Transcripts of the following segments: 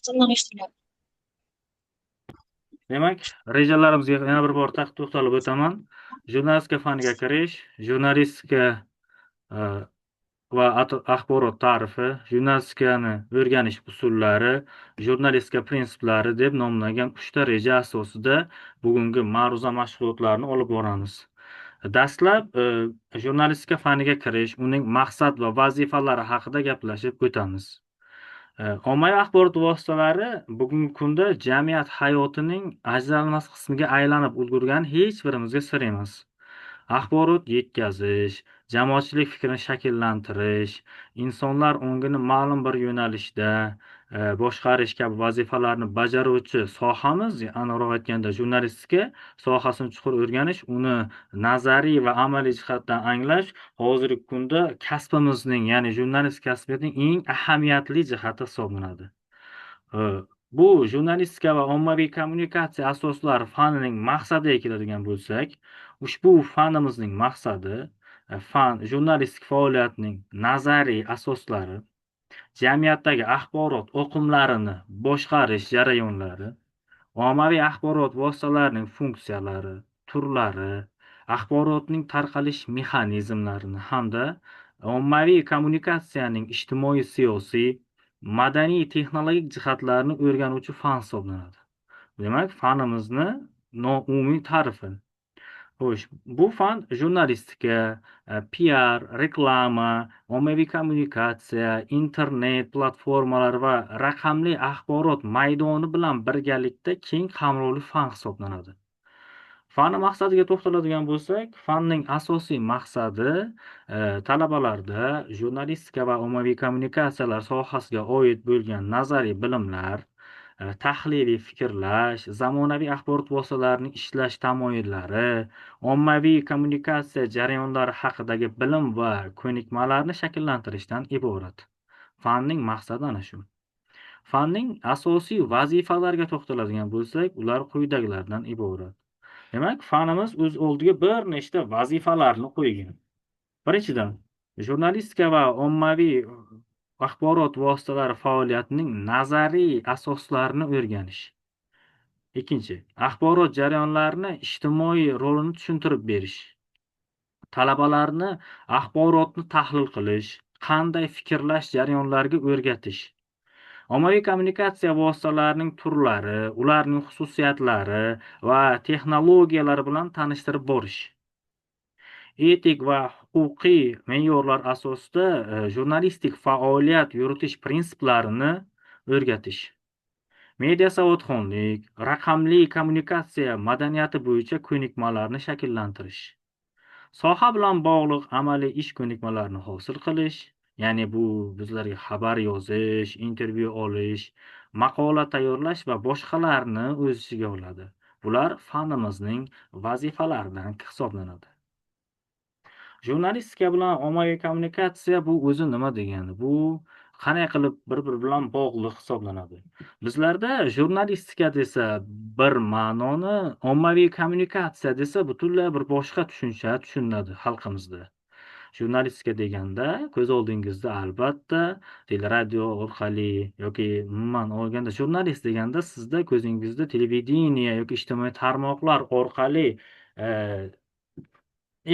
Qisqaroq eshitilyapti. Demak, rejalarimizga yana bir bor to'xtalib o'taman. Jurnalistika faniga kirish, jurnalistika e, va axborot ta'rifi, jurnalistikani o'rganish usullari, jurnalistika prinsiplari deb nomlangan 3 ta reja asosida bugungi ma'ruza mashg'ulotlarni olib boramiz. Dastlab jurnalistika faniga kirish, uning maqsad va vazifalari haqida gaplashib o'tamiz. Ommaviy axborot vositalari bugungi kunda jamiyat hayotining ajralmas qismiga aylanib ulgurgani hech birimizga sir emas. Axborot yetkazish, jamoatchilik fikrini shakllantirish, insonlar ongini ma'lum bir yo'nalishda boshqarish kabi vazifalarni bajaruvchi sohamiz, aniqroq aytganda jurnalistika sohasini chuqur o'rganish, uni nazariy va amaliy jihatdan anglash hozirgi kunda kasbimizning, ya'ni jurnalist kasbining eng ahamiyatli jihati hisoblanadi. Ö, Bu jurnalistika va ommaviy kommunikatsiya asoslari fanining maqsadiga keladigan bo'lsak, ushbu fanimizning maqsadi fan jurnalistik faoliyatining nazariy asoslari, jamiyatdagi axborot oqimlarini boshqarish jarayonlari, ommaviy axborot vositalarining funksiyalari, turlari, axborotning tarqalish mexanizmlarini hamda ommaviy kommunikatsiyaning ijtimoiy-siyosiy, madaniy-texnologik jihatlarini o'rganuvchi fan hisoblanadi. Demak, fanimizni noumumiy ta'rifi. Xo'sh, bu fan jurnalistika, PR, reklama, ommaviy kommunikatsiya, internet platformalari va raqamli axborot maydoni bilan birgalikda keng qamrovli fan hisoblanadi. Fani maqsadiga to'xtaladigan bo'lsak, fanning asosiy maqsadi talabalarda jurnalistika va ommaviy kommunikatsiyalar sohasiga oid bo'lgan nazariy bilimlar, tahliliy fikrlash, zamonaviy axborot vositalarining ishlash tamoyillari, ommaviy kommunikatsiya jarayonlari haqidagi bilim va ko'nikmalarni shakllantirishdan iborat. Fanning maqsadi ana shu. Fanning asosiy vazifalariga to'xtaladigan bo'lsak, ular quyidagilardan iborat. Demak, fanimiz o'z oldiga bir nechta vazifalarni qo'ygan. Birinchidan, jurnalistika va ommaviy axborot vositalari faoliyatining nazariy asoslarini o'rganish. Ikkinchi, axborot jarayonlarini ijtimoiy rolini tushuntirib berish. Talabalarni axborotni tahlil qilish, qanday fikrlash jarayonlariga o'rgatish. Ommaviy kommunikatsiya vositalarining turlari, ularning xususiyatlari va texnologiyalari bilan tanishtirib borish. Etik va huquqiy me'yorlar asosida jurnalistik faoliyat yuritish prinsiplarini o'rgatish. Media savodxonlik, raqamli kommunikatsiya madaniyati bo'yicha ko'nikmalarni shakllantirish. Soha bilan bog'liq amaliy ish ko'nikmalarini hosil qilish, ya'ni bu bizlarga xabar yozish, intervyu olish, maqola tayyorlash va boshqalarni o'z ichiga oladi. Bular fanimizning vazifalaridan hisoblanadi. Jurnalistika bilan ommaviy kommunikatsiya bu o'zi nima degani? Bu qanday qilib bir-biri bilan bog'liq hisoblanadi? Bizlarda jurnalistika desa bir ma'noni, ommaviy kommunikatsiya desa butunlay bir boshqa tushuncha tushuniladi xalqimizda. Jurnalistika deganda ko'z oldingizda albatta teleradio orqali yoki umuman olganda jurnalist deganda sizda ko'zingizda televideniye yoki ijtimoiy tarmoqlar orqali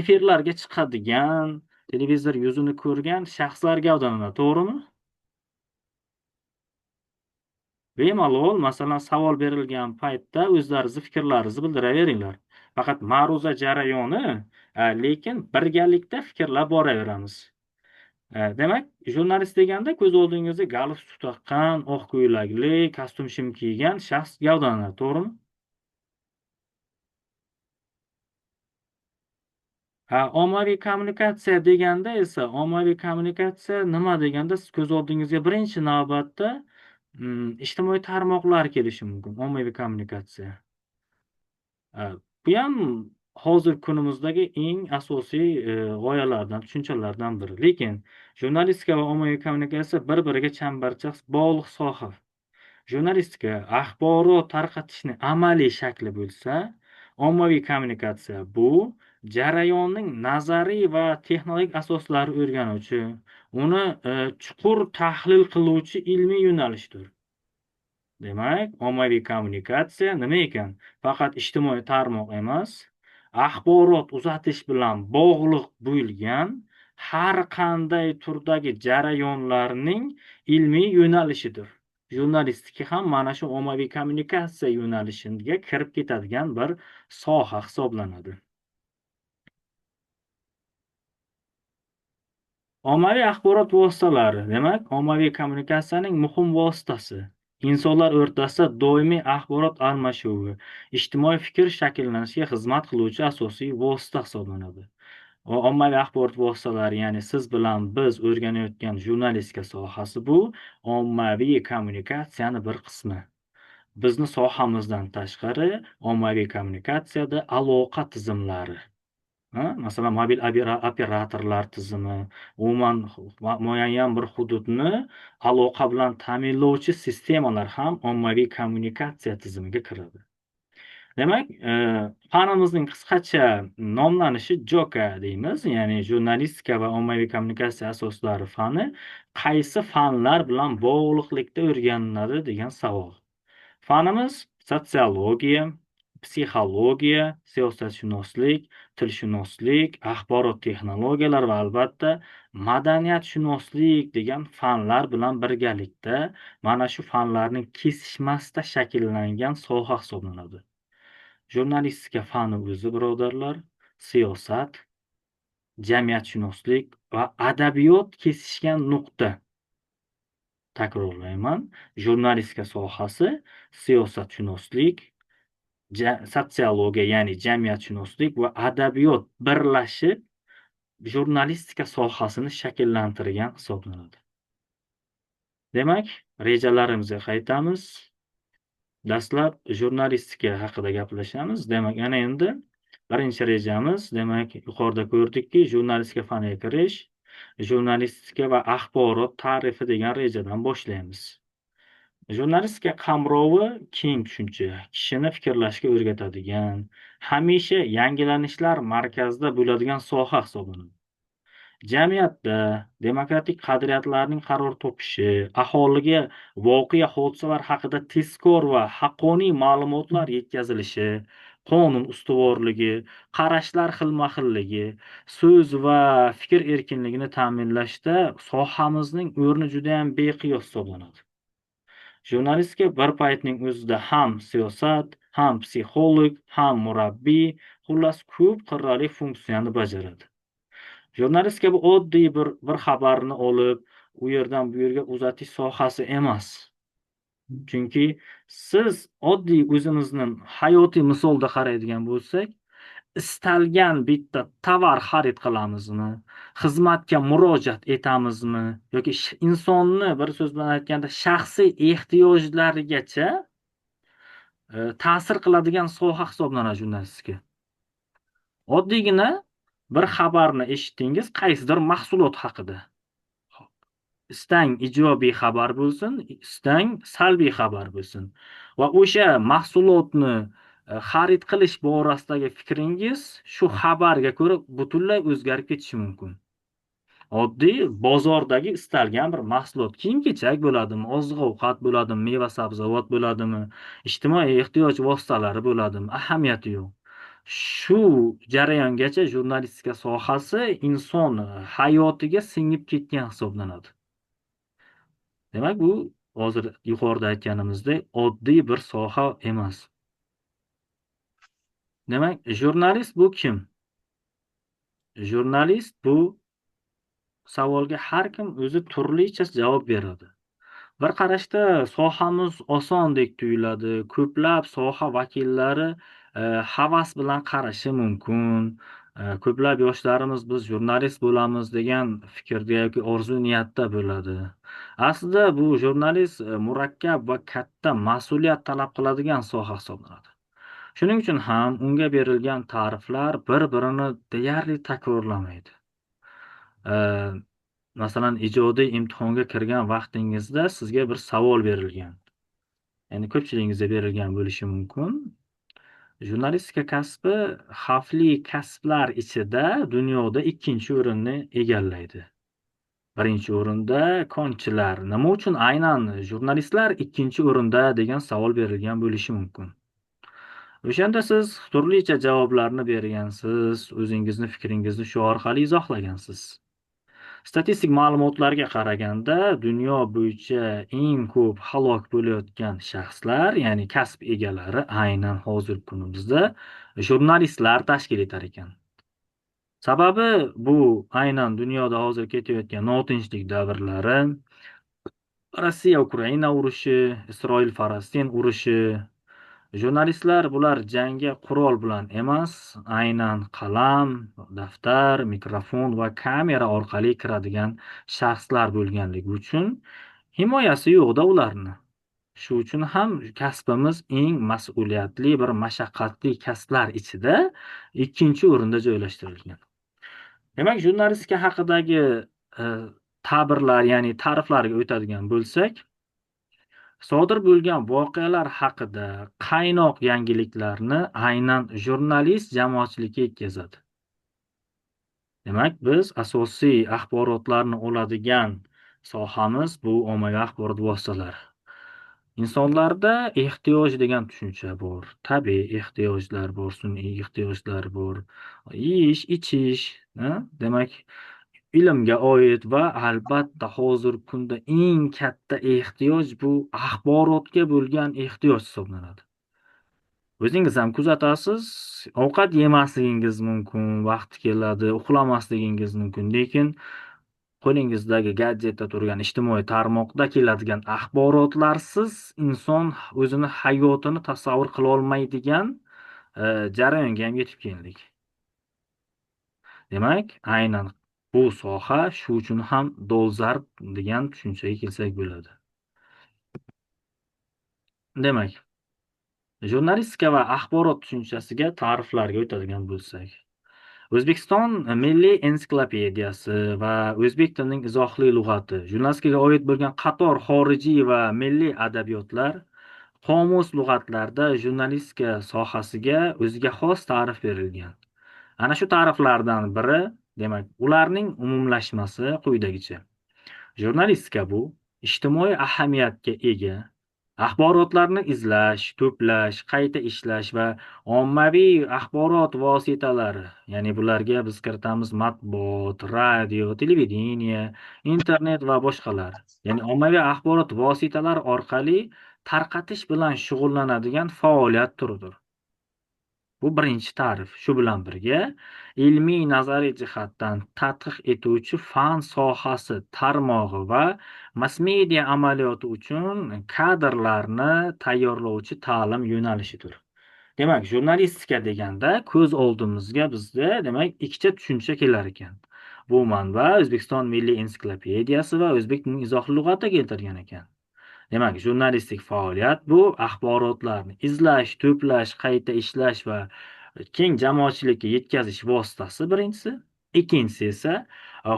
efirlarga chiqadigan, televizor yuzini ko'rgan shaxslar gavdalanadi, to'g'rimi? Bemalol, masalan, savol berilgan paytda o'zlaringizni fikrlaringizni bildiraveringlar. Faqat ma'ruza jarayoni, lekin birgalikda fikrlab boraveramiz. Demak, jurnalist deganda ko'z oldingizda galstuk taqqan, oq ko'ylakli, kostyum shim kiygan shaxs gavdalanadi, to'g'rimi? Ommaviy kommunikatsiya deganda esa, ommaviy kommunikatsiya nima deganda, siz ko'z oldingizga birinchi navbatda ijtimoiy tarmoqlar kelishi mumkin, ommaviy kommunikatsiya. Buyam hozirgi kunimizdagi eng asosiy g'oyalardan, tushunchalardan biri. Lekin jurnalistika va ommaviy kommunikatsiya bir-biriga chambarchas bog'liq soha. Jurnalistika axborot tarqatishning amaliy shakli bo'lsa, ommaviy kommunikatsiya bu jarayonning nazariy va texnologik asoslari o'rganuvchi, uni chuqur tahlil qiluvchi ilmiy yo'nalishdir. Demak, ommaviy kommunikatsiya nima ekan? Faqat ijtimoiy tarmoq emas, axborot uzatish bilan bog'liq bo'lgan har qanday turdagi jarayonlarning ilmiy yo'nalishidir. Jurnalistika ham mana shu ommaviy kommunikatsiya yo'nalishiga kirib ketadigan bir soha hisoblanadi. Ommaviy axborot vositalari, demak, ommaviy kommunikatsiyaning muhim vositasi. Insonlar o'rtasida doimiy axborot almashuvi, ijtimoiy fikr shakllanishiga xizmat qiluvchi asosiy vosita hisoblanadi. Ommaviy axborot vositalari, ya'ni siz bilan biz o'rganayotgan jurnalistika sohasi bu ommaviy kommunikatsiyani bir qismi. Bizni sohamizdan tashqari ommaviy kommunikatsiyada aloqa tizimlari, masalan, mobil operatorlar tizimi, umuman muayyan bir hududni aloqa bilan ta'minlovchi sistemalar ham ommaviy kommunikatsiya tizimiga kiradi. Demak, fanimizning qisqacha nomlanishi JOKA deymiz, ya'ni jurnalistika va ommaviy kommunikatsiya asoslari fani qaysi fanlar bilan bog'liqlikda o'rganiladi degan savol. Fanimiz sotsiologiya, psixologiya, siyosatshunoslik, tilshunoslik, axborot texnologiyalari va albatta madaniyatshunoslik degan fanlar bilan birgalikda mana shu fanlarning kesishmasida shakllangan soha hisoblanadi. Jurnalistika fani o'zi, birodarlar, siyosat, jamiyatshunoslik va adabiyot kesishgan nuqta. Takrorlayman, jurnalistika sohasi siyosatshunoslik, sotsiologiya, ya'ni jamiyatshunoslik va adabiyot birlashib jurnalistika sohasini shakllantirgan hisoblanadi. Demak, rejalarimizga qaytamiz. Dastlab jurnalistika haqida gaplashamiz. Demak, ana endi birinchi rejamiz, demak, yuqorida ko'rdikki, jurnalistika faniga kirish, jurnalistika va axborot ta'rifi degan rejadan boshlaymiz. Jurnalistika qamrovi keng tushuncha, kishini fikrlashga o'rgatadigan, hamisha yangilanishlar markazida bo'ladigan soha hisoblanadi. Jamiyatda demokratik qadriyatlarning qaror topishi, aholiga voqea hodisalar haqida tezkor va haqqoniy ma'lumotlar yetkazilishi, qonun ustuvorligi, qarashlar xilma-xilligi, so'z va fikr erkinligini ta'minlashda sohamizning o'rni juda ham beqiyos hisoblanadi. Jurnalistika bir paytning o'zida ham siyosat, ham psixolog, ham murabbiy, xullas ko'p qirrali funksiyani bajaradi. Jurnalistika bu oddiy bir xabarni olib, u yerdan bu yerga uzatish sohasi emas. Chunki siz oddiy o'zimizni hayotiy misolda qaraydigan bo'lsak, istalgan bitta tovar xarid qilamizmi, xizmatga murojaat etamizmi yoki insonni bir so'z bilan aytganda shaxsiy ehtiyojlarigacha ta'sir qiladigan soha hisoblanadi jurnalistika. Oddiygina bir xabarni eshitdingiz qaysidir mahsulot haqida. Istang ijobiy xabar bo'lsin, istang salbiy xabar bo'lsin. Va o'sha mahsulotni xarid qilish borasidagi fikringiz shu xabarga ko'ra butunlay o'zgarib ketishi mumkin. Oddiy bozordagi istalgan bir mahsulot, kiyim-kechak bo'ladimi, oziq-ovqat bo'ladimi, meva-sabzavot bo'ladimi, ijtimoiy ehtiyoj vositalari bo'ladimi, ahamiyati yo'q. Shu jarayongacha jurnalistika sohasi inson hayotiga singib ketgan hisoblanadi. Demak, bu hozir yuqorida aytganimizdek oddiy bir soha emas. Demak, jurnalist bu kim? Jurnalist bu savolga har kim o'zi turlicha javob beradi. Bir qarashda sohamiz osondek tuyuladi. Ko'plab soha vakillari havas bilan qarashi mumkin. Ko'plab yoshlarimiz biz jurnalist bo'lamiz degan fikrda yoki orzu niyatda bo'ladi. Aslida bu jurnalist murakkab va katta mas'uliyat talab qiladigan soha hisoblanadi. Shuning uchun ham unga berilgan ta'riflar bir-birini deyarli takrorlamaydi. Masalan, ijodiy imtihonga kirgan vaqtingizda sizga bir savol berilgan. Ya'ni ko'pchiligingizga berilgan bo'lishi mumkin. Jurnalistika kasbi xavfli kasblar ichida dunyoda 2-o'rinni egallaydi. Birinchi o'rinda konchilar. Nima uchun aynan jurnalistlar ikkinchi o'rinda degan savol berilgan bo'lishi mumkin. O'shanda siz turlicha javoblarni bergansiz, o'zingizni fikringizni shu orqali izohlagansiz. Statistik ma'lumotlarga qaraganda, dunyo bo'yicha eng ko'p halok bo'layotgan shaxslar, ya'ni kasb egalari aynan hozirgi kunimizda jurnalistlar tashkil etar ekan. Sababi bu aynan dunyoda hozir ketayotgan notinchlik davrlari, Rossiya-Ukraina urushi, Isroil-Falastin urushi. Jurnalistlar bular jangga qurol bilan emas, aynan qalam, daftar, mikrofon va kamera orqali kiradigan shaxslar bo'lganligi uchun himoyasi yo'q-da ularni. Shu uchun ham kasbimiz eng mas'uliyatli bir mashaqqatli kasblar ichida ikkinchi o'rinda joylashtirilgan. Demak, jurnalistika haqidagi ta'birlar, ya'ni ta'riflarga o'tadigan bo'lsak, sodir bo'lgan voqealar haqida qaynoq yangiliklarni aynan jurnalist jamoatchilikka yetkazadi. Demak, biz asosiy axborotlarni oladigan sohamiz bu ommaviy axborot vositalari. Insonlarda ehtiyoj degan tushuncha bor. Tabiiy ehtiyojlar bor, sun'iy ehtiyojlar bor. Yeyish, ichish, demak, ilmga oid va albatta hozirgi kunda eng katta ehtiyoj bu axborotga bo'lgan ehtiyoj hisoblanadi. O'zingiz ham kuzatasiz, ovqat yemasligingiz mumkin, vaqti keladi, uxlamasligingiz mumkin, lekin qo'lingizdagi gadjetda turgan ijtimoiy tarmoqda keladigan axborotlarsiz inson o'zini hayotini tasavvur qila olmaydigan jarayonga ham yetib keldik. Demak, aynan bu soha shu uchun ham dolzarb degan tushunchaga kelsak bo'ladi. Demak, jurnalistika va axborot tushunchasiga ta'riflarga o'tadigan bo'lsak, O'zbekiston Milliy ensiklopediyasi va o'zbek tilining izohli lug'ati, jurnalistikaga oid bo'lgan qator xorijiy va milliy adabiyotlar, qomus lug'atlarda jurnalistika sohasiga o'ziga xos ta'rif berilgan. Ana shu ta'riflardan biri, demak, ularning umumlashmasi quyidagicha. Jurnalistika bu ijtimoiy ahamiyatga ega axborotlarni izlash, to'plash, qayta ishlash va ommaviy axborot vositalari, ya'ni bularga biz kiritamiz matbuot, radio, televideniye, internet va boshqalar. Ya'ni ommaviy axborot vositalari orqali tarqatish bilan shug'ullanadigan faoliyat turidir. Bu birinchi ta'rif. Shu bilan birga, ilmiy nazariy jihatdan tadqiq etuvchi fan sohasi tarmog'i va mass-media amaliyoti uchun kadrlarni tayyorlovchi ta'lim yo'nalishidir. Demak, jurnalistika deganda ko'z oldimizga bizda demak ikkita tushuncha kelar ekan. Bu manba O'zbekiston Milliy ensiklopediyasi va o'zbek tilining izohli lug'ati keltirgan ekan. Demak, jurnalistik faoliyat bu axborotlarni izlash, to'plash, qayta ishlash va keng jamoatchilikka yetkazish vositasi birinchisi. Ikkinchisi esa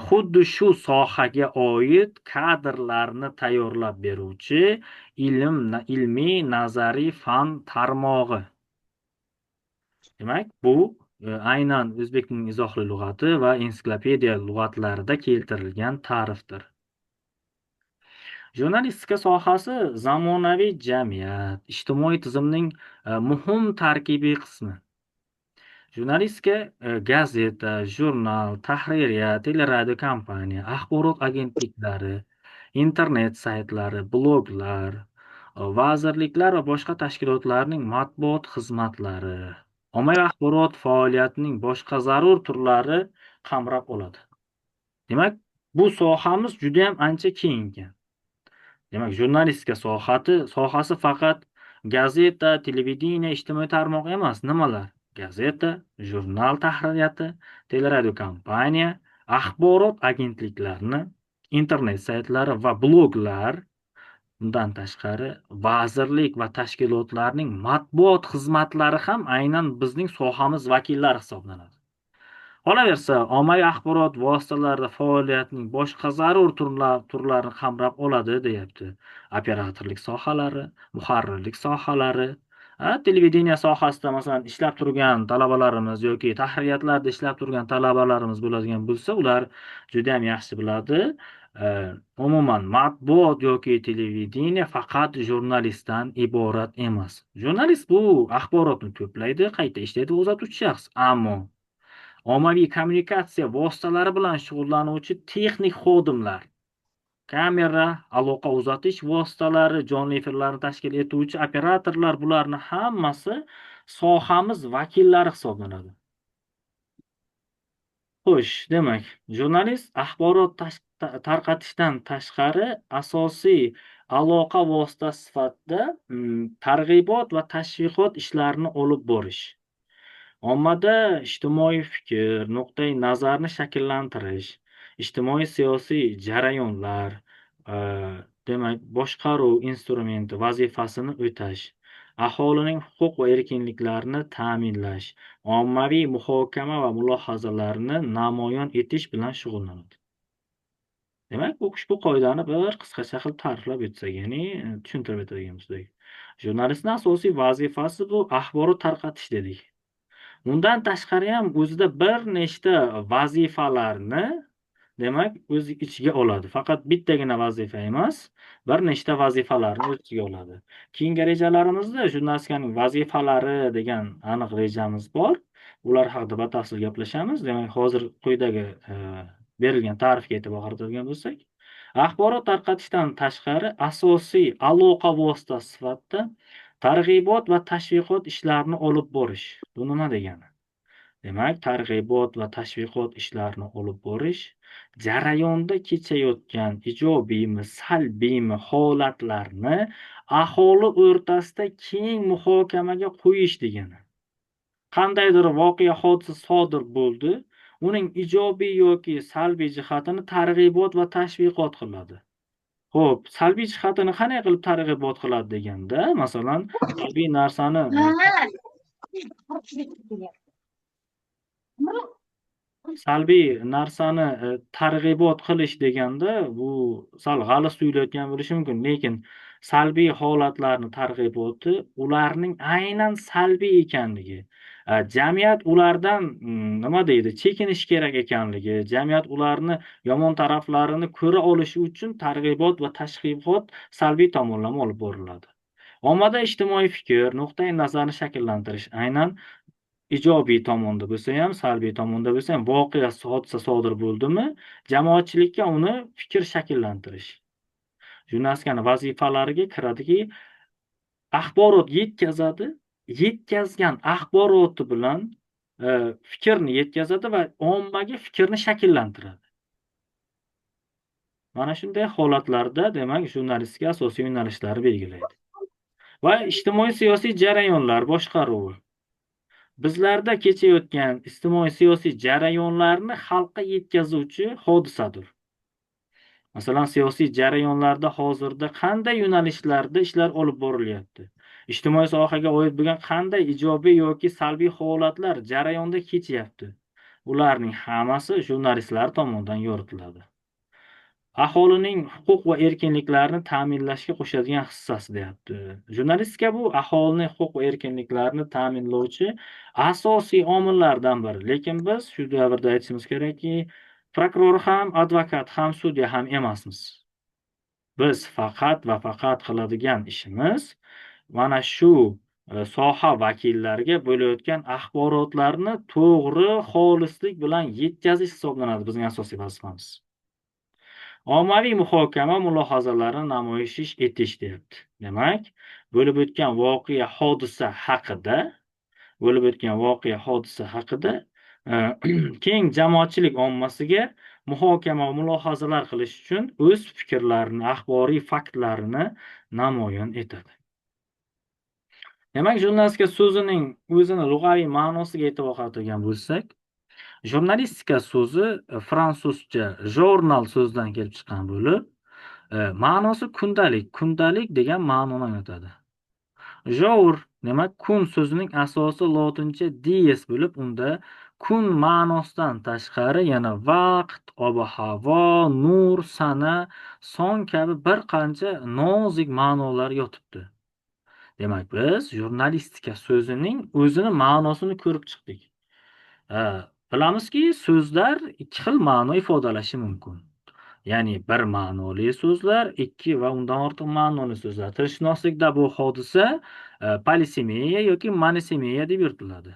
xuddi shu sohaga oid kadrlarni tayyorlab beruvchi ilmiy nazariy fan tarmog'i. Demak, bu aynan o'zbek tilining izohli lug'ati va ensiklopediya lug'atlarida keltirilgan ta'rifdir. Jurnalistika sohasi zamonaviy jamiyat, ijtimoiy tizimning muhim tarkibiy qismi. Jurnalistika gazeta, jurnal, tahririya, teleradio kompaniya, axborot agentliklari, internet saytlari, bloglar, vazirliklar va boshqa tashkilotlarning matbuot xizmatlari, ommaviy axborot faoliyatining boshqa zarur turlari qamrab oladi. Demak, bu sohamiz juda ham ancha keng ekan. Demak, jurnalistika sohasi faqat gazeta, televideniye, ijtimoiy tarmoq emas. Nimalar? Gazeta, jurnal tahririyati, teleradio kompaniya, axborot agentliklarini, internet saytlari va bloglar, bundan tashqari vazirlik va tashkilotlarning matbuot xizmatlari ham aynan bizning sohamiz vakillari hisoblanadi. Qolaversa, ommaviy axborot vositalarida faoliyatning boshqa zarur turlarini qamrab oladi, deyapti. Operatorlik sohalari, muharrirlik sohalari, televideniya sohasida masalan ishlab turgan talabalarimiz yoki tahririyatlarda ishlab turgan talabalarimiz bo'ladigan bo'lsa, ular juda ham yaxshi biladi. Umuman matbuot yoki televideniye faqat jurnalistdan iborat emas. Jurnalist bu axborotni to'playdi, qayta ishlaydi, uzatuvchi shaxs. Ammo ommaviy kommunikatsiya vositalari bilan shug'ullanuvchi texnik xodimlar, kamera, aloqa uzatish vositalari, jonli efirlarni tashkil etuvchi operatorlar, bularni hammasi sohamiz vakillari hisoblanadi. Xo'sh, demak, jurnalist axborot tarqatishdan tashqari asosiy aloqa vositasi sifatida targ'ibot va tashviqot ishlarini olib borish, ommada ijtimoiy fikr, nuqtai nazarni shakllantirish, ijtimoiy-siyosiy jarayonlar, a, demak, boshqaruv instrumenti vazifasini o'tash, aholining huquq va erkinliklarini ta'minlash, ommaviy muhokama va mulohazalarni namoyon etish bilan shug'ullanadi. Demak, ushbu qoidani bir qisqacha qilib ta'riflab o'tsak, ya'ni tushuntirib o'tadigan bo'lsak, jurnalistning asosiy vazifasi bu axborot tarqatish dedik. Undan tashqari ham o'zida bir nechta vazifalarni, demak, o'z ichiga oladi. Faqat bittagina vazifa emas, bir nechta vazifalarni o'z ichiga oladi. Keyingi rejalarimizda jurnalistikaning vazifalari degan aniq rejamiz bor. Ular haqida batafsil gaplashamiz. Demak, hozir quyidagi berilgan ta'rifga e'tibor qaratadigan bo'lsak, axborot tarqatishdan tashqari asosiy aloqa vositasi sifatida targ'ibot va tashviqot ishlarini olib borish. Bu nima degani? Demak, targ'ibot va tashviqot ishlarini olib borish jarayonda kechayotgan ijobiymi, salbiymi holatlarni aholi o'rtasida keng muhokamaga qo'yish degani. Qandaydir voqea, hodisa sodir bo'ldi, uning ijobiy yoki salbiy jihatini targ'ibot va tashviqot qiladi. Xo'p, salbiy jihatini qanday qilib targ'ibot qiladi deganda, masalan, salbiy narsani targ'ibot qilish deganda, bu sal g'alati tuyulayotgan bo'lishi mumkin, lekin salbiy holatlarni targ'iboti ularning aynan salbiy ekanligi, jamiyat ulardan nima deydi, chekinish kerak ekanligi, jamiyat ularni yomon taraflarini ko'ra olishi uchun targ'ibot va tashviqot salbiy tomonlama olib boriladi. Ommada ijtimoiy fikr, nuqtai nazarni shakllantirish aynan ijobiy tomonda bo'lsa ham, salbiy tomonda bo'lsa ham voqea, hodisa sodir bo'ldimi, jamoatchilikka uni fikr shakllantirish. Jurnalistikani vazifalariga kiradiki, axborot yetkazadi, yetkazgan axboroti bilan fikrni yetkazadi va ommaga fikrni shakllantiradi. Mana shunday holatlarda, demak, jurnalistika asosiy yo'nalishlari belgilaydi. Va ijtimoiy-siyosiy jarayonlar boshqaruvi. Bizlarda kechayotgan ijtimoiy-siyosiy jarayonlarni xalqqa yetkazuvchi hodisadir. Masalan, siyosiy jarayonlarda hozirda qanday yo'nalishlarda ishlar olib borilyapti? Ijtimoiy sohaga oid bo'lgan qanday ijobiy yoki salbiy holatlar jarayonda kechyapti? Ularning hammasi jurnalistlar tomonidan yoritiladi. Aholining huquq va erkinliklarini ta'minlashga qo'shadigan hissasi deyapti. Jurnalistika bu aholining huquq va erkinliklarini ta'minlovchi asosiy omillardan biri. Lekin biz shu davrda aytishimiz kerakki, prokuror ham, advokat ham, sudya ham emasmiz. Biz faqat va faqat qiladigan ishimiz mana shu soha vakillariga bo'layotgan axborotlarni to'g'ri, xolislik bilan yetkazish hisoblanadi bizning asosiy vazifamiz. Ommaviy muhokama mulohazalarini namoyish etish deyapti. Demak, bo'lib o'tgan voqea, hodisa haqida keng jamoatchilik ommasiga muhokama va mulohazalar qilish uchun o'z fikrlarini, axboriy faktlarini namoyon etadi. Demak, jurnalistika so'zining o'zini lug'aviy ma'nosiga e'tibor qaratadigan bo'lsak, jurnalistika so'zi fransuzcha jurnal so'zidan kelib chiqqan bo'lib, ma'nosi kundalik, kundalik degan ma'noni anglatadi. Jour, demak, kun so'zining asosi lotincha dies bo'lib, unda kun ma'nosidan tashqari yana vaqt, ob-havo, nur, sana, son kabi bir qancha nozik ma'nolar yotibdi. Demak, biz jurnalistika so'zining o'zini ma'nosini ko'rib chiqdik. Bilamizki, so'zlar ikki xil ma'no ifodalashi mumkin. Ya'ni bir ma'noli so'zlar, ikki va undan ortiq ma'noli so'zlar. Tilshunoslikda bu hodisa polisemiya yoki monosemiya deb yuritiladi.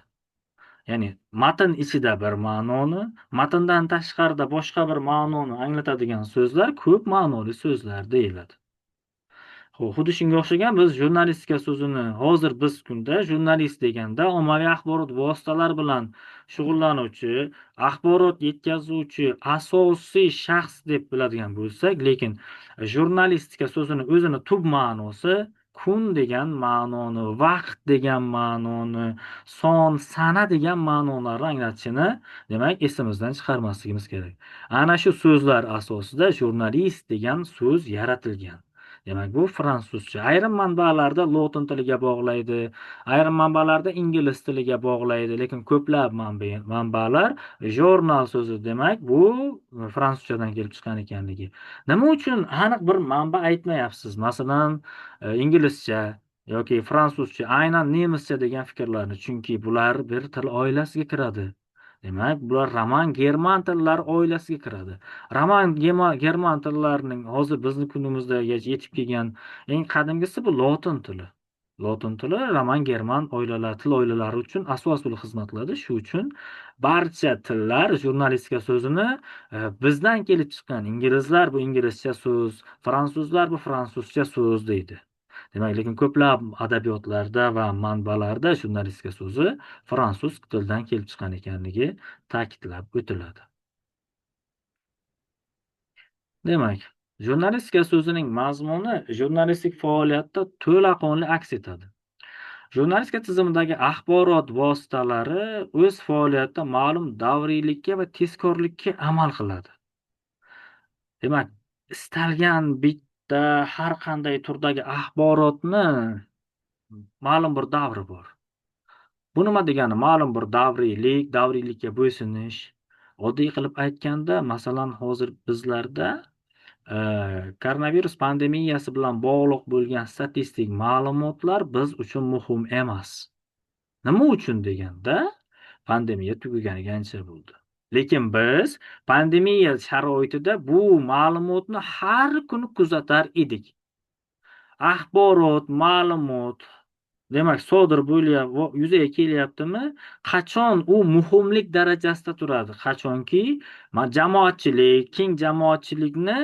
Ya'ni matn ichida bir ma'noni, matndan tashqarida boshqa bir ma'noni anglatadigan so'zlar ko'p ma'noli so'zlar deyiladi. Xo'p, xuddi shunga o'xshagan biz jurnalistika so'zini hozir biz kunda jurnalist deganda ommaviy axborot vositalari bilan shug'ullanuvchi, axborot yetkazuvchi asosiy shaxs deb biladigan bo'lsak, lekin jurnalistika so'zini o'zini tub ma'nosi kun degan ma'noni, vaqt degan ma'noni, son, sana degan ma'nolarni anglatishini demak esimizdan chiqarmasligimiz kerak. Ana shu so'zlar asosida jurnalist degan so'z yaratilgan. Demak, bu fransuzcha. Ayrim manbalarda lotin tiliga bog'laydi, ayrim manbalarda ingliz tiliga bog'laydi, lekin ko'plab manbalar jurnal so'zi demak, bu fransuzchadan kelib chiqqan ekanligi. Nima uchun aniq bir manba aytmayapsiz? Masalan, inglizcha yoki fransuzcha, aynan nemischa degan fikrlarni, chunki bular bir til oilasiga kiradi. Demak, bular roman german tillari oilasiga kiradi. Roman german tillarining hozir bizni kunimizda yetib kelgan eng qadimgisi bu lotin tili. Lotin tili roman german til oilalari uchun asos bo'lib xizmat qiladi. Shu uchun barcha tillar jurnalistika so'zini bizdan kelib chiqqan inglizlar bu inglizcha so'z, fransuzlar bu fransuzcha so'z deydi. Demak, lekin ko'plab adabiyotlarda va manbalarda jurnalistika so'zi fransuz tilidan kelib chiqqan ekanligi ta'kidlab o'tiladi. Demak, jurnalistika so'zining mazmuni jurnalistik faoliyatda to'laqonli aks etadi. Jurnalistika tizimidagi axborot vositalari o'z faoliyatida ma'lum davriylikka va tezkorlikka amal qiladi. Demak, istalgan bitta har qanday turdagi axborotni ma'lum bir davri bor. Bu nima degani? Ma'lum bir davriylikka bo'ysunish. Oddiy qilib aytganda, masalan, hozir bizlarda koronavirus pandemiyasi bilan bog'liq bo'lgan statistik ma'lumotlar biz uchun muhim emas. Nima uchun deganda, pandemiya tugaganiga ancha bo'ldi. Lekin biz pandemiya sharoitida bu ma'lumotni har kuni kuzatar edik. Axborot, ma'lumot demak sodir yuzaga kelyaptimi? Qachon u muhimlik darajasida turadi? Qachonki jamoatchilik, keng jamoatchilikni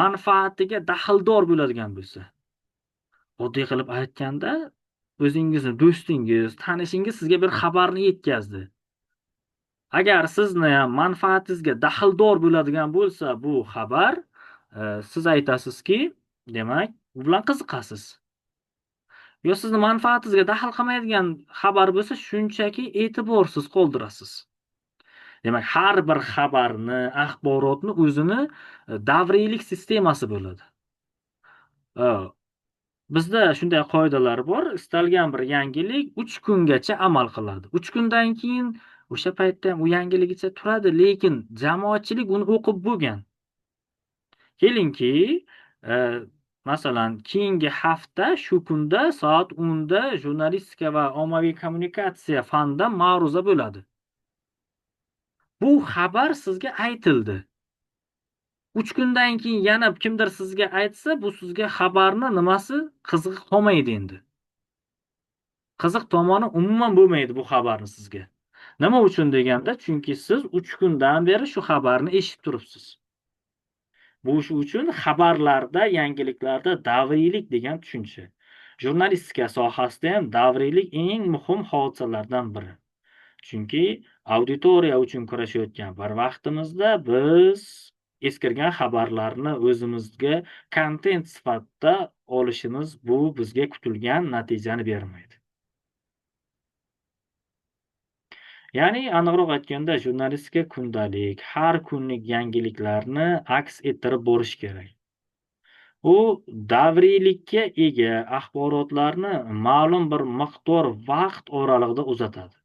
manfaatiga daxldor bo'ladigan bo'lsa. Oddiy qilib aytganda, o'zingizni do'stingiz, tanishingiz sizga bir xabarni yetkazdi. Agar sizni ham manfaatingizga daxldor bo'ladigan bo'lsa bu xabar, siz aytasizki, demak, u bilan qiziqasiz. Yo sizni manfaatingizga daxl qilmaydigan xabar bo'lsa, shunchaki e'tiborsiz qoldirasiz. Demak, har bir xabarni, axborotni o'zini davriylik sistemasi bo'ladi. Bizda shunday qoidalar bor. Istalgan bir yangilik 3 kungacha amal qiladi. 3 kundan keyin o'sha paytda ham u yangiligicha turadi, lekin jamoatchilik uni o'qib bo'lgan. Kelinki, masalan, keyingi hafta shu kunda soat 10 da jurnalistika va ommaviy kommunikatsiya fanidan ma'ruza bo'ladi. Bu xabar sizga aytildi. 3 kundan keyin yana kimdir sizga aytsa, bu sizga xabarni nimasi qiziq qolmaydi endi. Qiziq tomoni umuman bo'lmaydi bu xabarni sizga. Nima uchun deganda, chunki siz 3 kundan beri shu xabarni eshitib turibsiz. Bu shu uchun xabarlarda, yangiliklarda davriylik degan tushuncha. Jurnalistika sohasida ham davriylik eng muhim hodisalardan biri. Chunki auditoriya uchun kurashayotgan bir vaqtimizda biz eskirgan xabarlarni o'zimizga kontent sifatida olishimiz bu bizga kutilgan natijani bermaydi. Ya'ni aniqroq aytganda, jurnalistika kundalik, har kunlik yangiliklarni aks ettirib borish kerak. U davriylikka ega axborotlarni ma'lum bir miqdor vaqt oralig'ida uzatadi.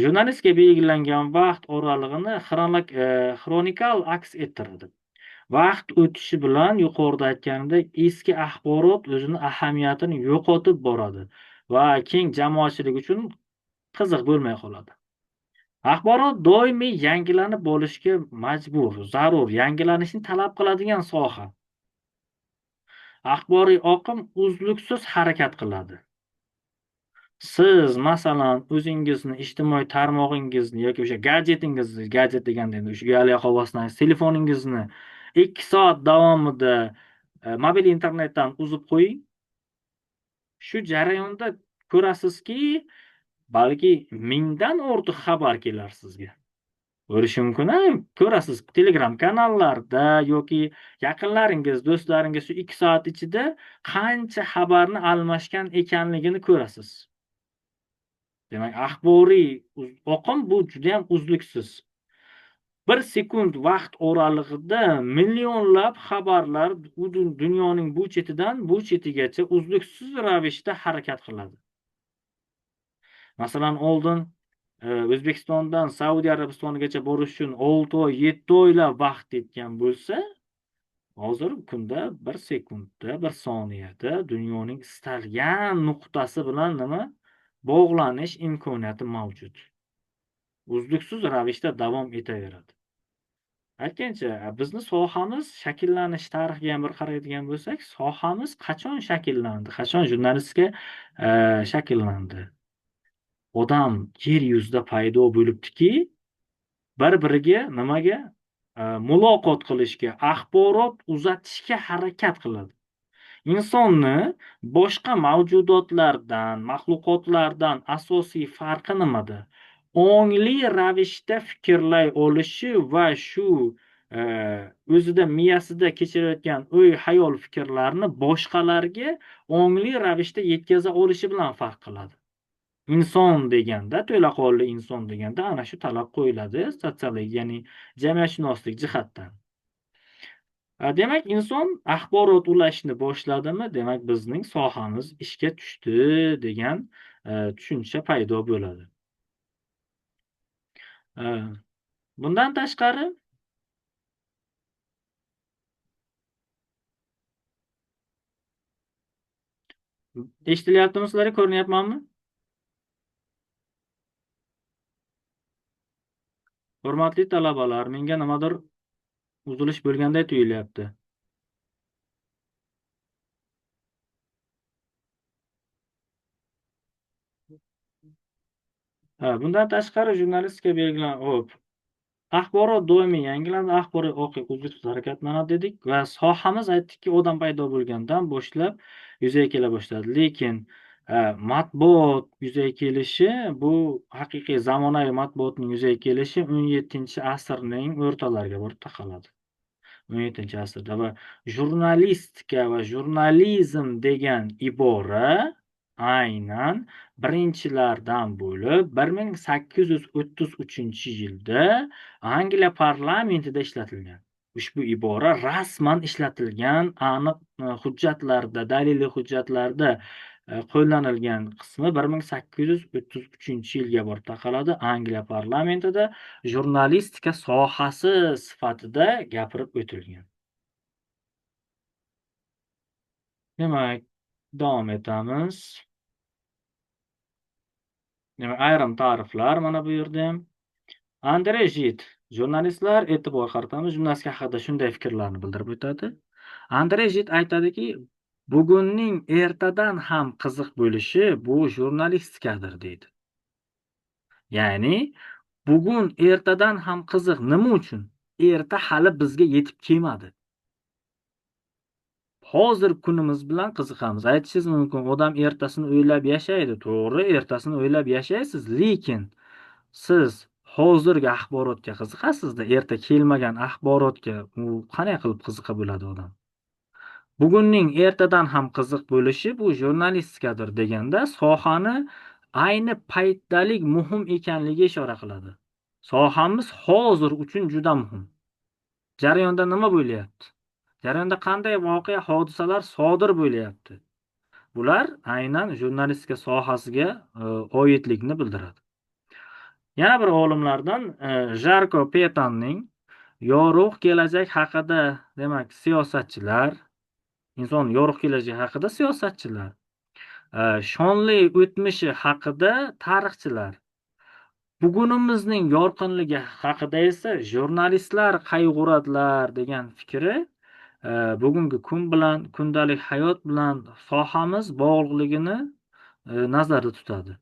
Jurnalistga belgilangan vaqt oralig'ini xronikal aks ettiradi. Vaqt o'tishi bilan yuqorida aytganimdek eski axborot o'zini ahamiyatini yo'qotib boradi va keng jamoatchilik uchun qiziq bo'lmay qoladi. Axborot doimiy yangilanib bo'lishga majbur, zarur, yangilanishni talab qiladigan soha. Axboriy oqim uzluksiz harakat qiladi. Siz masalan o'zingizni ijtimoiy tarmog'ingizni yoki o'sha gadjetingizni, gadjet deganda endi o'sha uyali qog'ozdan telefoningizni 2 soat davomida mobil internetdan uzib qo'ying. Shu jarayonda ko'rasizki, balki mingdan ortiq xabar kelar sizga. Bo'lishi mumkin-a? Ko'rasiz Telegram kanallarda yoki yaqinlaringiz, do'stlaringiz shu 2 soat ichida qancha xabarni almashgan ekanligini ko'rasiz. Demak, axboriy oqim bu judayam uzluksiz. 1 sekund vaqt oralig'ida millionlab xabarlar dunyoning bu chetidan bu chetigacha uzluksiz ravishda harakat qiladi. Masalan, oldin O'zbekistondan Saudiya Arabistonigacha borish uchun 6 oy, 7 oylab vaqt ketgan bo'lsa, hozir kunda 1 sekundda, 1 soniyada dunyoning istalgan nuqtasi bilan bog'lanish imkoniyati mavjud. Uzluksiz ravishda davom etaveradi. Aytgancha, bizni sohamiz shakllanish tarixiga ham bir qaraydigan bo'lsak, sohamiz qachon shakllandi, qachon jurnalistika shakllandi? Odam yer yuzida paydo bo'libdiki, bir-biriga muloqot qilishga, axborot uzatishga harakat qiladi. Insonni boshqa mavjudotlardan, maxluqotlardan asosiy farqi nimada? Ongli ravishda fikrlay olishi va shu o'zida miyasida kechirayotgan o'y-xayol fikrlarni boshqalarga ongli ravishda yetkaza olishi bilan farq qiladi. Inson deganda, to'laqonli inson deganda ana shu talab qo'yiladi sotsiologik, ya'ni jamiyatshunoslik jihatdan. Demak, inson axborot ulashni boshladimi, demak bizning sohamiz ishga tushdi degan tushuncha paydo bo'ladi. Bundan tashqari eshitilyaptimi, sizlarga ko'rinyapmanmi? Hurmatli talabalar, menga nimadir uzilish bo'lganday tuyulyapti. Bundan tashqari jurnalistika hop. Axborot doimiy yangilanadi, axborot uzluksiz harakatlanadi dedik va sohamiz aytdikki, odam paydo bo'lgandan boshlab yuzaga kela boshladi. Lekin matbuot yuzaga kelishi, bu haqiqiy zamonaviy matbuotning yuzaga kelishi 17-asrning o'rtalariga borib taqaladi. 17-asrda va jurnalistika va jurnalizm degan ibora aynan birinchilardan bo'lib 1833-yilda Angliya parlamentida ishlatilgan. Ushbu ibora rasman ishlatilgan aniq hujjatlarda, daliliy hujjatlarda qo'llanilgan qismi 1833-yilga borib taqaladi. Angliya parlamentida jurnalistika sohasi sifatida gapirib o'tilgan. Demak, davom etamiz. Demak, ayrim ta'riflar mana bu yerda ham. Andre Jit, jurnalistlar e'tibor qaratamiz, jurnalistika haqida shunday fikrlarni bildirib o'tadi. Andre Jit aytadiki, bugunning ertadan ham qiziq bo'lishi bu jurnalistikadir deydi. Ya'ni bugun ertadan ham qiziq. Nima uchun? Erta hali bizga yetib kelmadi. Hozir kunimiz bilan qiziqamiz. Aytishingiz mumkin, odam ertasini o'ylab yashaydi. To'g'ri, ertasini o'ylab yashaysiz, lekin siz hozirgi axborotga qiziqasizda, erta kelmagan axborotga u qanday qilib qiziqa bo'ladi odam? Bugunning ertadan ham qiziq bo'lishi bu jurnalistikadir deganda sohani ayni paytdalik muhim ekanligiga ishora qiladi. Sohamiz hozir uchun juda muhim. Jarayonda nima bo'lyapti? Jarayonda qanday voqea, hodisalar sodir bo'lyapti? Bular aynan jurnalistika sohasiga oidlikni bildiradi. Yana bir olimlardan Jarko Petanning yorug' kelajak haqida, demak, siyosatchilar, inson yorug' kelajak haqida siyosatchilar, shonli o'tmishi haqida tarixchilar Bugunimizning yorqinligi haqida esa jurnalistlar qayg'uradilar degan fikri bugungi kun bilan, kundalik hayot bilan sohamiz bog'liqligini nazarda tutadi.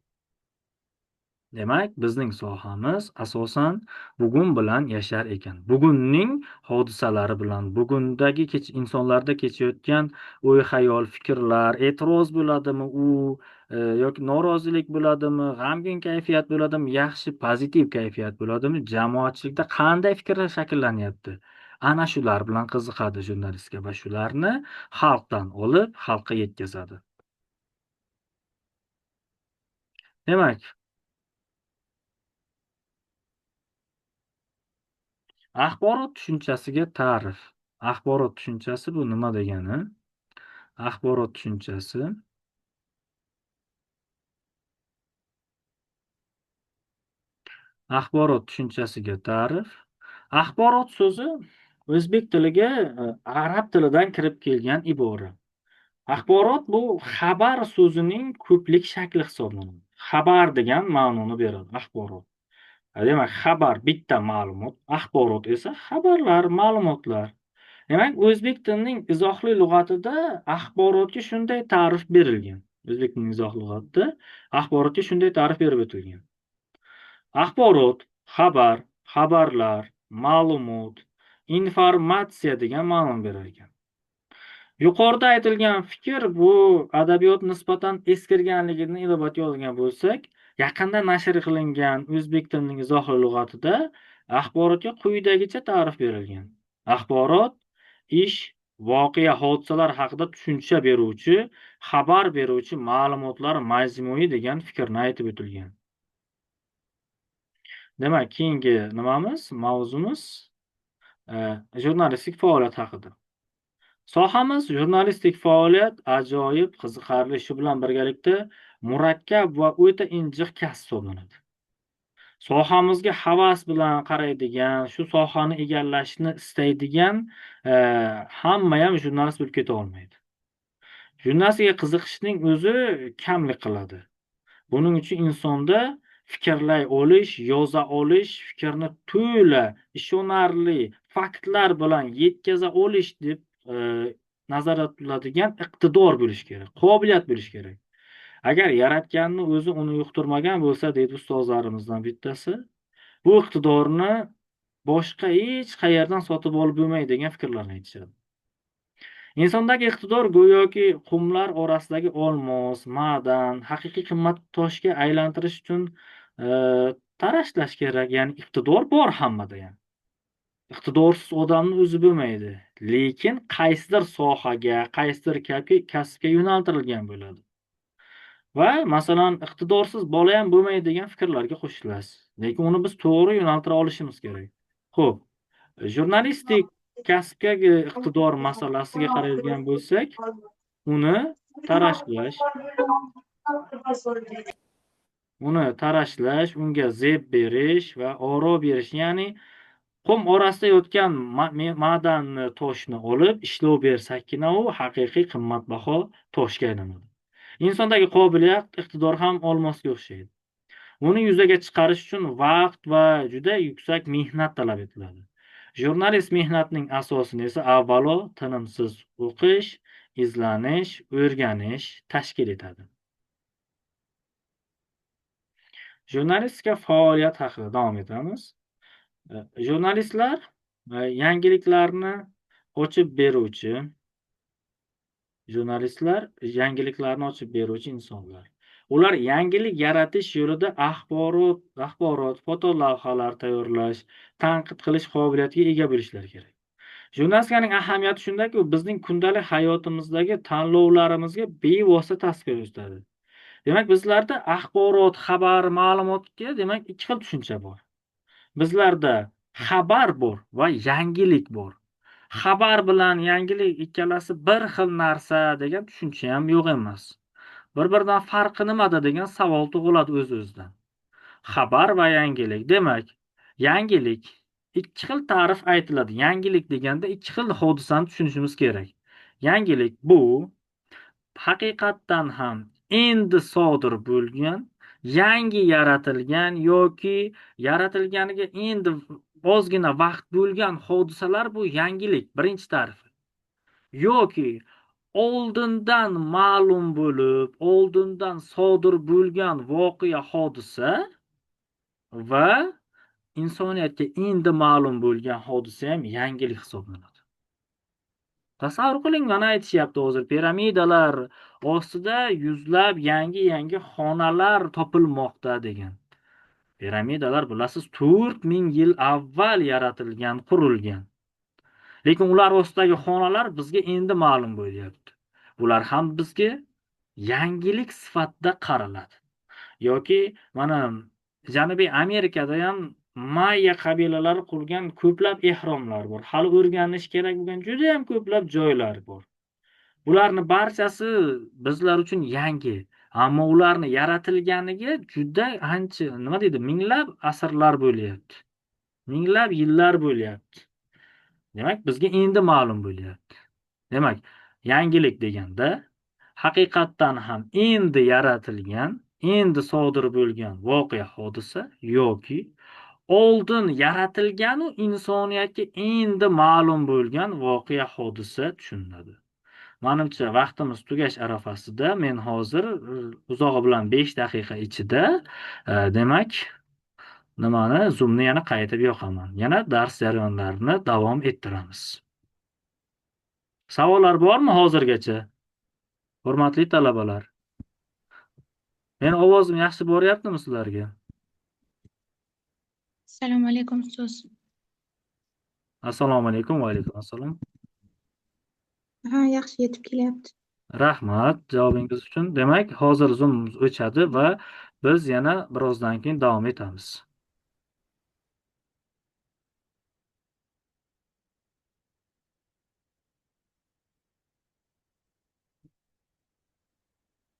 Demak, bizning sohamiz asosan bugun bilan yashar ekan. Bugunning hodisalari bilan, bugundagi insonlarda kechayotgan o'y-xayol, fikrlar, e'tiroz bo'ladimi u, yoki norozilik bo'ladimi, g'amgin kayfiyat bo'ladimi, yaxshi pozitiv kayfiyat bo'ladimi, jamoatchilikda qanday fikrlar shakllanyapti? Ana shular bilan qiziqadi jurnalistika va shularni xalqdan olib, xalqqa yetkazadi. Demak, axborot tushunchasiga ta'rif. Axborot tushunchasi bu nima degani? Axborot tushunchasi axborot tushunchasiga ta'rif. Axborot so'zi o'zbek tiliga arab tilidan kirib kelgan ibora. Axborot bu xabar so'zining ko'plik shakli hisoblanadi. Xabar degan ma'noni beradi axborot. Demak, xabar bitta ma'lumot, axborot esa xabarlar, ma'lumotlar. Demak, o'zbek tilining izohli lug'atida axborotga shunday ta'rif berilgan. O'zbek tilining izohli lug'atida axborotga shunday ta'rif berib o'tilgan. Axborot, xabar, xabarlar, ma'lumot, informatsiya degan ma'no berar ekan. Yuqorida aytilgan fikr bu adabiyot nisbatan eskirganligini inobatga olgan bo'lsak, yaqinda nashr qilingan o'zbek tilining izohli lug'atida axborotga quyidagicha ta'rif berilgan. Axborot ish, voqea, hodisalar haqida tushuncha beruvchi, xabar beruvchi ma'lumotlar majmui degan fikrni aytib o'tilgan. Demak, keyingi mavzumiz jurnalistik faoliyat haqida. Sohamiz jurnalistik faoliyat ajoyib qiziqarli, shu bilan birgalikda murakkab va o'ta injiq kasb hisoblanadi. Sohamizga havas bilan qaraydigan, shu sohani egallashni istaydigan hammayam jurnalist bo'lib keta olmaydi. Jurnalistikaga qiziqishning o'zi kamlik qiladi. Buning uchun insonda fikrlay olish, yoza olish, fikrni to'la ishonarli faktlar bilan yetkaza olish deb nazarda tutiladigan iqtidor bo'lishi kerak, qobiliyat bo'lishi kerak. Agar yaratganni o'zi uni yuqtirmagan bo'lsa, deydi ustozlarimizdan bittasi, bu iqtidorni boshqa hech qayerdan sotib olib bo'lmaydi degan fikrlarni aytishadi. Insondagi iqtidor go'yoki qumlar orasidagi olmos, ma'dan, haqiqiy qimmat toshga aylantirish uchun tarashlash kerak. Ya'ni iqtidor bor hammada ham. Iqtidorsiz odamni o'zi bo'lmaydi. Lekin qaysidir sohaga, qaysidir kasbga yo'naltirilgan bo'ladi. Va masalan, iqtidorsiz bola ham bo'lmaydi degan fikrlarga qo'shilasiz. Lekin uni biz to'g'ri yo'naltira olishimiz kerak. Xo'p, jurnalistik kasbdagi iqtidor masalasiga qaraydigan bo'lsak, uni tarashlash, unga zeb berish va oro berish, ya'ni qum orasida yotgan ma'danni, toshni olib ishlov bersakkina u haqiqiy qimmatbaho toshga aylanadi. Insondagi qobiliyat, iqtidor ham olmosga o'xshaydi. Uni yuzaga chiqarish uchun vaqt va juda yuksak mehnat talab etiladi. Jurnalist mehnatining asosini esa avvalo tinimsiz o'qish, izlanish, o'rganish tashkil etadi. Jurnalistika faoliyat haqida davom etamiz. Jurnalistlar yangiliklarni ochib beruvchi insonlar. Ular yangilik yaratish yo'lida axborot, fotolavhalar tayyorlash, tanqid qilish qobiliyatiga ega bo'lishlari kerak. Jurnalistikaning ahamiyati shundaki, u bizning kundalik hayotimizdagi tanlovlarimizga bevosita ta'sir ko'rsatadi. Demak, bizlarda axborot, xabar, ma'lumotga demak ikki xil tushuncha bor. Bizlarda xabar bor va yangilik bor. Xabar bilan yangilik ikkalasi bir xil narsa degan tushuncha ham yo'q emas. Bir-biridan farqi nimada degan savol tug'iladi o'z-o'zidan. Xabar va yangilik. Demak, yangilik ikki xil ta'rif aytiladi. Yangilik deganda ikki xil hodisani tushunishimiz kerak. Yangilik bu haqiqatdan ham endi sodir bo'lgan yangi yaratilgan yoki yaratilganiga endi ozgina vaqt bo'lgan hodisalar bu yangilik, birinchi ta'rifi. Yoki oldindan ma'lum bo'lib, oldindan sodir bo'lgan voqea, hodisa va insoniyatga endi ma'lum bo'lgan hodisa ham yangilik hisoblanadi. Tasavvur qiling, mana aytishyapti hozir piramidalar ostida yuzlab yangi xonalar topilmoqda degan. Piramidalar bilasiz 4000 yil avval yaratilgan, qurilgan. Lekin ular ostidagi xonalar bizga endi ma'lum bo'lyapti. Bular ham bizga yangilik sifatida qaraladi. Yoki mana Janubiy Amerikada ham Mayya qabilalari qurgan ko'plab ehromlar bor. Hali o'rganish kerak bo'lgan juda ham ko'plab joylar bor. Bularni barchasi bizlar uchun yangi, ammo ularni yaratilganiga juda ancha, nima deydi, minglab asrlar bo'lyapti. Minglab yillar bo'lyapti. Demak, bizga endi ma'lum bo'lyapti. Demak, yangilik deganda haqiqatdan ham endi yaratilgan, endi sodir bo'lgan voqea, hodisa yoki oldin yaratilgan u insoniyatga endi ma'lum bo'lgan voqea, hodisa tushuniladi. Manimcha vaqtimiz tugash arafasida men hozir uzog'i bilan 5 daqiqa ichida demak Zoomni yana qaytib yoqaman. Yana dars jarayonlarini davom ettiramiz. Savollar bormi hozirgacha? Hurmatli talabalar. Men ovozim yaxshi boryaptimi sizlarga? Assalomu alaykum ustoz. Assalomu alaykum. Va alaykum assalom. Ha, yaxshi yetib kelyapti. Rahmat javobingiz uchun. Demak, hozir Zoom o'chadi va biz yana birozdan keyin davom etamiz.